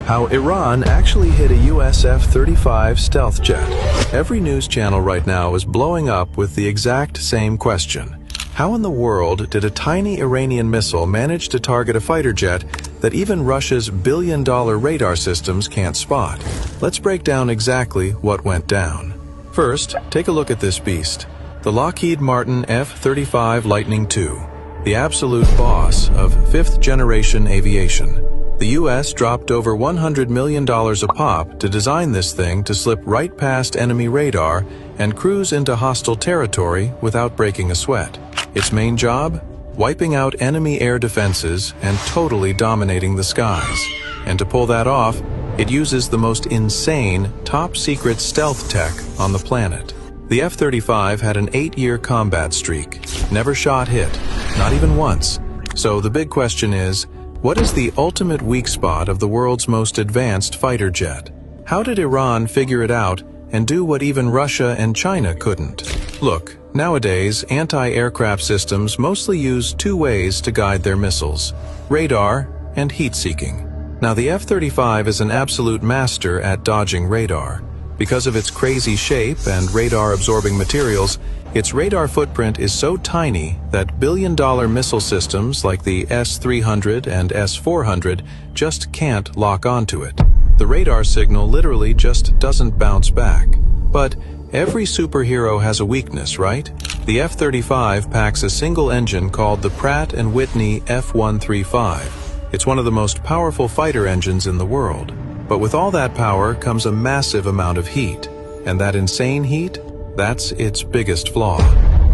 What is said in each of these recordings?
How Iran actually hit a US F-35 stealth jet. Every news channel right now is blowing up with the exact same question. How in the world did a tiny Iranian missile manage to target a fighter jet that even Russia's billion-dollar radar systems can't spot? Let's break down exactly what went down. First, take a look at this beast. The Lockheed Martin F-35 Lightning II, the absolute boss of fifth-generation aviation. The US dropped over $100 million a pop to design this thing to slip right past enemy radar and cruise into hostile territory without breaking a sweat. Its main job? Wiping out enemy air defenses and totally dominating the skies. And to pull that off, it uses the most insane, top-secret stealth tech on the planet. The F-35 had an 8-year combat streak, never shot hit, not even once. So the big question is, what is the ultimate weak spot of the world's most advanced fighter jet? How did Iran figure it out and do what even Russia and China couldn't? Look, nowadays, anti-aircraft systems mostly use two ways to guide their missiles: radar and heat-seeking. Now, the F-35 is an absolute master at dodging radar. Because of its crazy shape and radar-absorbing materials, its radar footprint is so tiny that billion-dollar missile systems like the S-300 and S-400 just can't lock onto it. The radar signal literally just doesn't bounce back. But every superhero has a weakness, right? The F-35 packs a single engine called the Pratt & Whitney F-135. It's one of the most powerful fighter engines in the world. But with all that power comes a massive amount of heat. And that insane heat? That's its biggest flaw.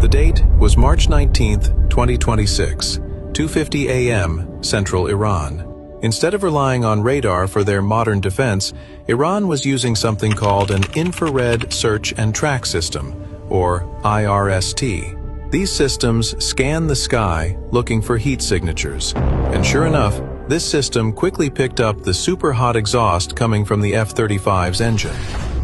The date was March 19th, 2026, 2:50 a.m. Central Iran. Instead of relying on radar for their modern defense, Iran was using something called an infrared search and track system, or IRST. These systems scan the sky looking for heat signatures. And sure enough, this system quickly picked up the super hot exhaust coming from the F-35's engine.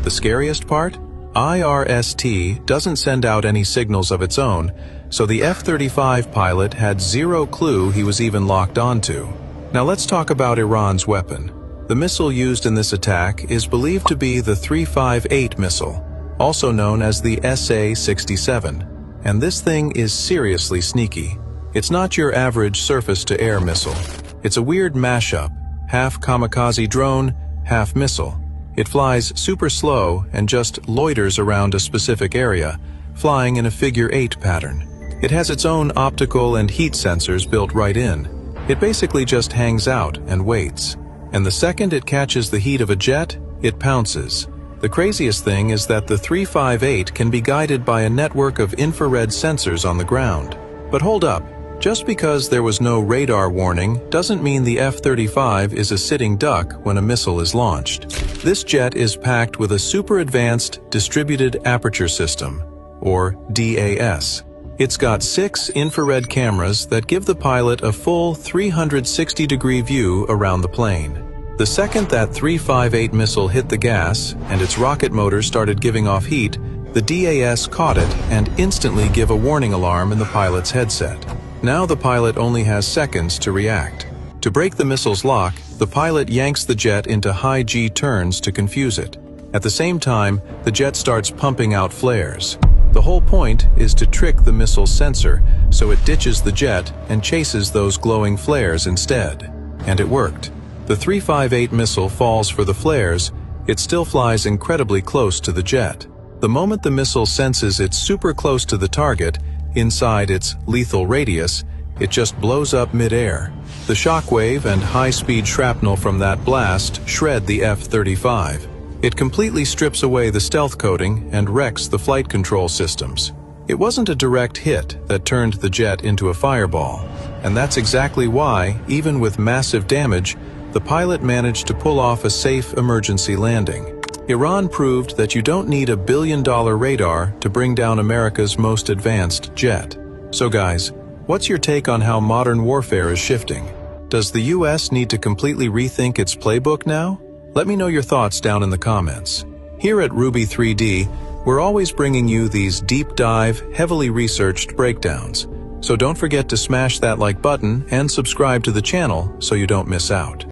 The scariest part? IRST doesn't send out any signals of its own, so the F-35 pilot had zero clue he was even locked onto. Now let's talk about Iran's weapon. The missile used in this attack is believed to be the 358 missile, also known as the SA-67. And this thing is seriously sneaky. It's not your average surface-to-air missile. It's a weird mashup, half kamikaze drone, half missile. It flies super slow and just loiters around a specific area, flying in a figure-8 pattern. It has its own optical and heat sensors built right in. It basically just hangs out and waits. And the second it catches the heat of a jet, it pounces. The craziest thing is that the 358 can be guided by a network of infrared sensors on the ground. But hold up. Just because there was no radar warning doesn't mean the F-35 is a sitting duck when a missile is launched. This jet is packed with a super advanced distributed aperture system, or DAS. It's got 6 infrared cameras that give the pilot a full 360-degree view around the plane. The second that 358 missile hit the gas and its rocket motor started giving off heat, the DAS caught it and instantly gave a warning alarm in the pilot's headset. Now the pilot only has seconds to react. To break the missile's lock, the pilot yanks the jet into high G turns to confuse it. At the same time, the jet starts pumping out flares. The whole point is to trick the missile's sensor, so it ditches the jet and chases those glowing flares instead. And it worked. The 358 missile falls for the flares. It still flies incredibly close to the jet. The moment the missile senses it's super close to the target, inside its lethal radius, it just blows up mid-air. The shockwave and high-speed shrapnel from that blast shred the F-35. It completely strips away the stealth coating and wrecks the flight control systems. It wasn't a direct hit that turned the jet into a fireball. And that's exactly why, even with massive damage, the pilot managed to pull off a safe emergency landing. Iran proved that you don't need a billion-dollar radar to bring down America's most advanced jet. So guys, what's your take on how modern warfare is shifting? Does the US need to completely rethink its playbook now? Let me know your thoughts down in the comments. Here at Ruby 3D, we're always bringing you these deep dive, heavily researched breakdowns. So don't forget to smash that like button and subscribe to the channel so you don't miss out.